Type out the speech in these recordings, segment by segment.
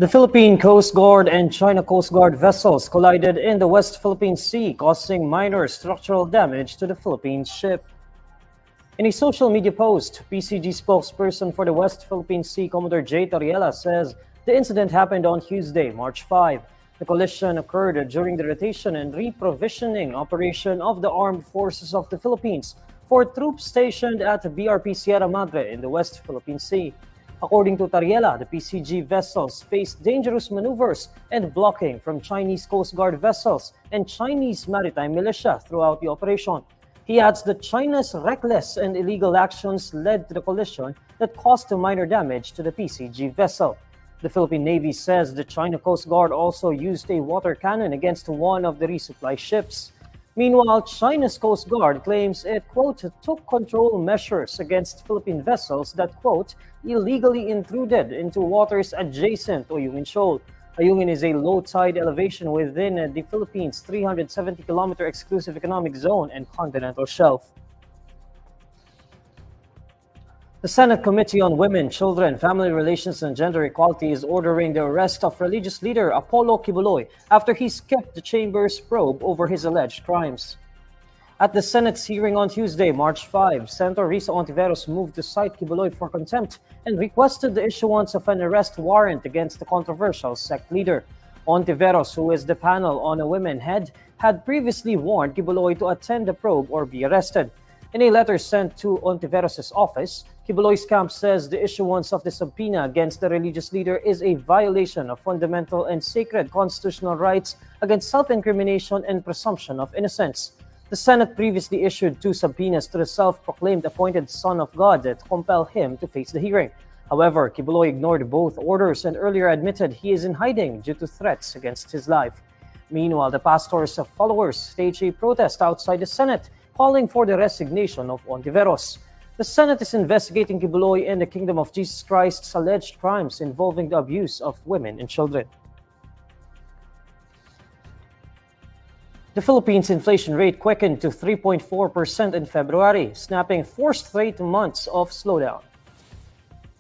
The Philippine Coast Guard and China Coast Guard vessels collided in the West Philippine Sea, causing minor structural damage to the Philippine ship. In a social media post, PCG spokesperson for the West Philippine Sea, Commodore J. Toriela, says the incident happened on Tuesday, March 5. The collision occurred during the rotation and reprovisioning operation of the Armed Forces of the Philippines for troops stationed at BRP Sierra Madre in the West Philippine Sea. According to Toriela, the PCG vessels faced dangerous maneuvers and blocking from Chinese Coast Guard vessels and Chinese maritime militia throughout the operation. He adds that China's reckless and illegal actions led to the collision that caused minor damage to the PCG vessel. The Philippine Navy says the China Coast Guard also used a water cannon against one of the resupply ships. Meanwhile, China's Coast Guard claims it, quote, took control measures against Philippine vessels that, quote, illegally intruded into waters adjacent to Ayungin Shoal. Ayungin is a low-tide elevation within the Philippines' 370-kilometer exclusive economic zone and continental shelf. The Senate Committee on Women, Children, Family Relations, and Gender Equality is ordering the arrest of religious leader Apollo Quiboloy after he skipped the chamber's probe over his alleged crimes. At the Senate's hearing on Tuesday, March 5, Senator Risa Ontiveros moved to cite Quiboloy for contempt and requested the issuance of an arrest warrant against the controversial sect leader. Ontiveros, who is the panel on a women head, had previously warned Quiboloy to attend the probe or be arrested. In a letter sent to Ontiveros' office, Quiboloy's camp says the issuance of the subpoena against the religious leader is a violation of fundamental and sacred constitutional rights against self-incrimination and presumption of innocence. The Senate previously issued 2 subpoenas to the self-proclaimed appointed son of God that compel him to face the hearing. However, Quiboloy ignored both orders and earlier admitted he is in hiding due to threats against his life. Meanwhile, the pastor's followers staged a protest outside the Senate, calling for the resignation of Ontiveros. The Senate is investigating Quiboloy and the Kingdom of Jesus Christ's alleged crimes involving the abuse of women and children. The Philippines' inflation rate quickened to 3.4% in February, snapping 4 straight months of slowdown.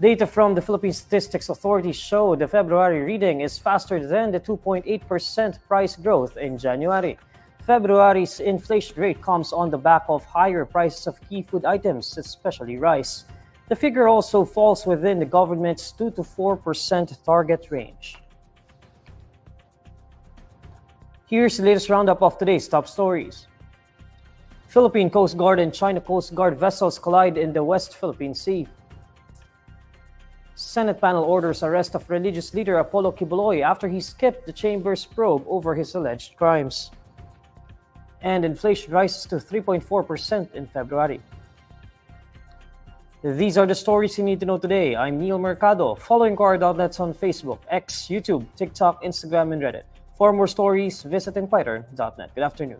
Data from the Philippine Statistics Authority show the February reading is faster than the 2.8% price growth in January. February's inflation rate comes on the back of higher prices of key food items, especially rice. The figure also falls within the government's 2 to 4% target range. Here's the latest roundup of today's top stories. Philippine Coast Guard and China Coast Guard vessels collide in the West Philippine Sea. Senate panel orders arrest of religious leader Apollo Quiboloy after he skipped the chamber's probe over his alleged crimes. And inflation rises to 3.4% in February. These are the stories you need to know today. I'm Neil Mercado. Follow INQUIRER.net on Facebook, X, YouTube, TikTok, Instagram, and Reddit. For more stories, visit INQUIRER.net. Good afternoon.